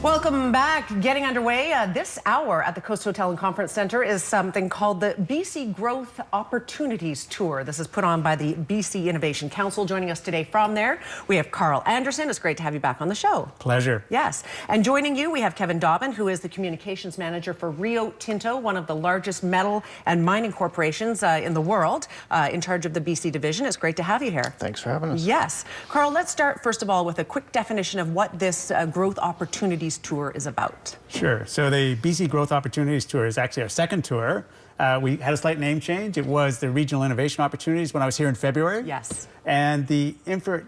Welcome back. Getting underway this hour at the Coast Hotel and Conference Centre is something called the BC Growth Opportunities Tour. This is put on by the BC Innovation Council. Joining us today from there, we have Carl Anderson. It's great to have you back on the show. Pleasure. Yes. And joining you, we have Kevin Dobbin, who is the Communications Manager for Rio Tinto, one of the largest metal and mining corporations in the world, in charge of the BC division. It's great to have you here. Thanks for having us. Yes. Carl, let's start, first of all, with a quick definition of what this Growth Opportunities Tour is about. Sure. So the BC Growth Opportunities Tour is actually our second tour. We had a slight name change. It was the Regional Innovation Opportunities when I was here in February. Yes. And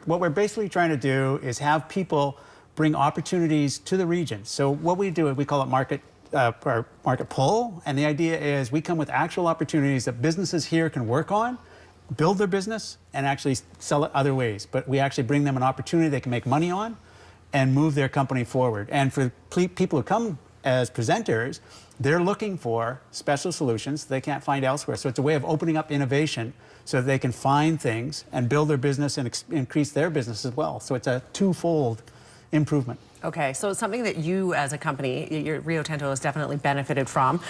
what we're basically trying to do is have people bring opportunities to the region. So what we do, we call it market pull. And the idea is we come with actual opportunities that businesses here can work on, build their business, and actually sell it other ways. But we actually bring them an opportunity they can make money on and move their company forward. And for people who come as presenters, they're looking for special solutions they can't find elsewhere. So it's a way of opening up innovation so that they can find things and build their business and increase their business as well. So it's a twofold improvement. Okay, so it's something that you as a company, your Rio Tinto has definitely benefited from.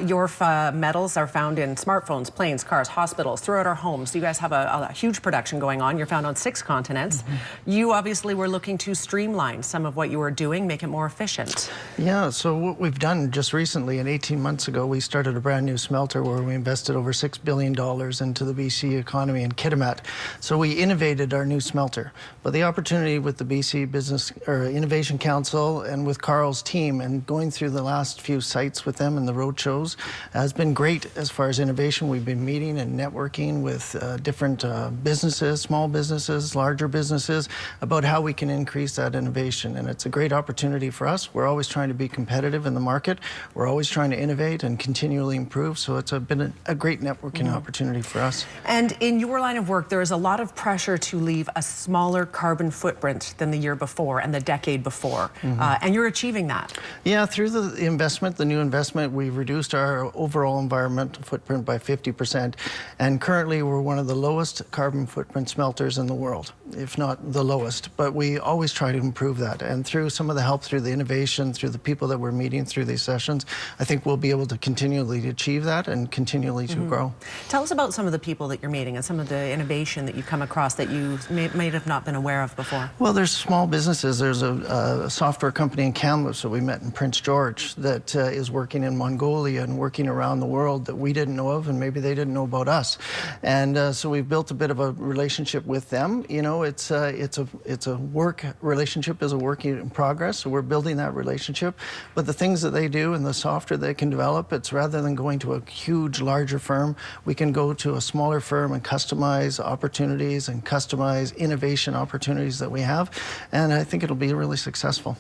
Your metals are found in smartphones, planes, cars, hospitals, throughout our homes. So you guys have a huge production going on. You're found on 6 continents. Mm-hmm. You obviously were looking to streamline some of what you were doing, make it more efficient. Yeah, so what we've done just recently, and 18 months ago, we started a brand new smelter where we invested over $6 billion into the BC economy in Kitimat. So we innovated our new smelter. But the opportunity with the BC Business or Innovation Council and with Carl's team and going through the last few sites with them and the road shows has been great as far as innovation. We've been meeting and networking with different businesses, small businesses, larger businesses, about how we can increase that innovation. And it's a great opportunity for us. We're always trying to be competitive in the market. We're always trying to innovate and continually improve. So it's been a great networking opportunity for us. And in your line of work, there is a lot of pressure to leave a smaller carbon footprint than the year before and the decade before. And you're achieving that. Yeah, through the investment, the new investment, we've reduced our overall environmental footprint by 50%. And currently, we're one of the lowest carbon footprint smelters in the world, if not the lowest. But we always try to improve that. And through some of the help, through the innovation, through the people that we're meeting through these sessions, I think we'll be able to continually achieve that and continually to grow. Tell us about some of the people that you're meeting and some of the innovation that you come across that you may have not been aware of before. Well, there's small businesses. There's a software company in Kamloops that we met in Prince George that is working in Mongolia and working around the world that we didn't know of, and maybe they didn't know about us. And so we've built a bit of a relationship with them. You know, it's a work relationship, is a work in progress. So we're building that relationship. But the things that they do and the software they can develop, it's rather than going to a huge, larger firm, we can go to a smaller firm and customize opportunities and customize innovation opportunities that we have. And I think it'll be really successful.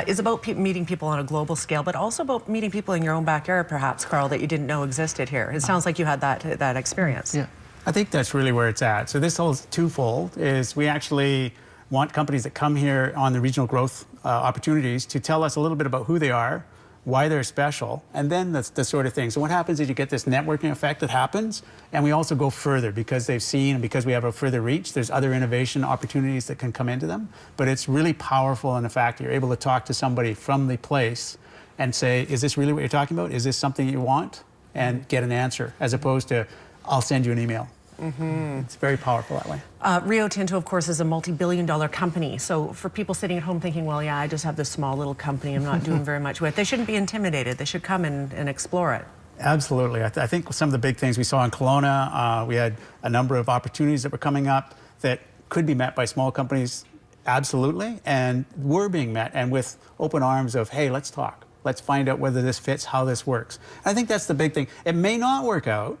It's about meeting people on a global scale, but also about meeting people in your own backyard, perhaps, Carl, that you didn't know existed here. It sounds like you had that experience. Yeah. I think that's really where it's at. So this whole twofold is we actually want companies that come here on the regional growth opportunities to tell us a little bit about who they are, why they're special, and then that's the sort of thing. So what happens is you get this networking effect that happens, and we also go further because they've seen and because we have a further reach, there's other innovation opportunities that can come into them. But it's really powerful in the fact that you're able to talk to somebody from the place and say, is this really what you're talking about? Is this something you want? And get an answer, as opposed to, I'll send you an email. It's very powerful that way. Rio Tinto, of course, is a multi-billion-dollar company. So for people sitting at home thinking, well, yeah, I just have this small little company I'm not doing very much with, they shouldn't be intimidated. They should come and explore it. Absolutely. I think some of the big things we saw in Kelowna, we had a number of opportunities that were coming up that could be met by small companies, absolutely, and were being met, and with open arms of, hey, let's talk. Let's find out whether this fits, how this works. And I think that's the big thing. It may not work out,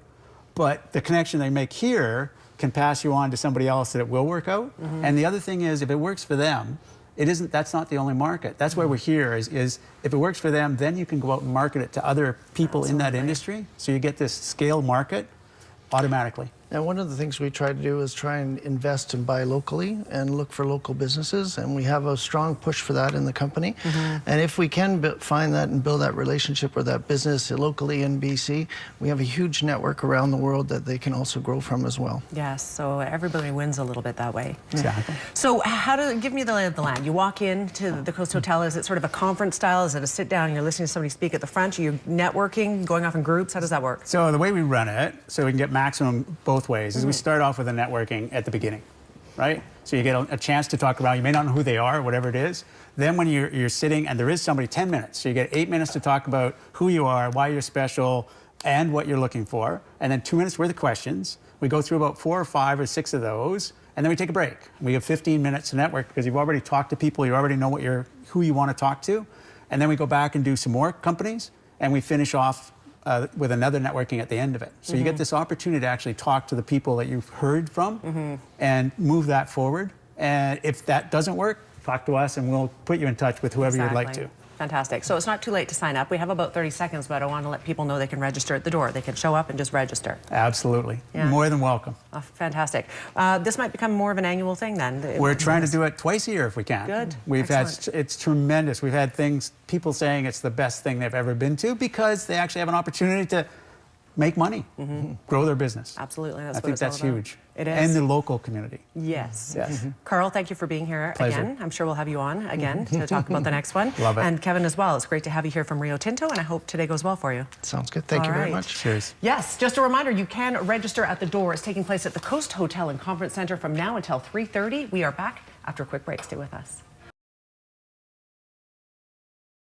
but the connection they make here can pass you on to somebody else that it will work out. And the other thing is, if it works for them, that's not the only market. That's why we're here, is if it works for them, then you can go out and market it to other people in that industry. So you get this scale market automatically. And one of the things we try to do is try and invest and buy locally and look for local businesses. And we have a strong push for that in the company. And if we can find that and build that relationship with that business locally in BC, we have a huge network around the world that they can also grow from as well. Yes, so everybody wins a little bit that way. Exactly. So give me the lay of the land. You walk into the Coast Hotel, is it sort of a conference style? Is it a sit down and you're listening to somebody speak at the front? Are you networking, going off in groups? How does that work? So the way we run it, so we can get maximum both ways, is we start off with a networking at the beginning, right? So you get a chance to talk about, you may not know who they are, whatever it is. Then when you're sitting and there is somebody, 10 minutes. So you get 8 minutes to talk about who you are, why you're special, and what you're looking for. And then 2 minutes worth of questions. We go through about 4 or 5 or 6 of those, and then we take a break. We have 15 minutes to network because you've already talked to people, you already know who you want to talk to. And then we go back and do some more companies, and we finish off with another networking at the end of it. So you get this opportunity to actually talk to the people that you've heard from and move that forward. And if that doesn't work, talk to us and we'll put you in touch with whoever you'd like to. Fantastic. So it's not too late to sign up. We have about 30 seconds, but I want to let people know they can register at the door. They can show up and just register. Absolutely. Yeah. More than welcome. Oh, fantastic. This might become more of an annual thing then. We're trying to do it twice a year if we can. Good. It's tremendous. We've had people saying it's the best thing they've ever been to because they actually have an opportunity to make money, grow their business. Absolutely. That's I think that's huge. It is. And the local community. Yes. Yes. Carl, thank you for being here Pleasure. again. I'm sure we'll have you on again to talk about the next one. Love it. And Kevin as well. It's great to have you here from Rio Tinto, and I hope today goes well for you. Sounds good. Thank you very much. Cheers. Yes, just a reminder, you can register at the door. It's taking place at the Coast Hotel and Conference Center from now until 3:30. We are back after a quick break. Stay with us.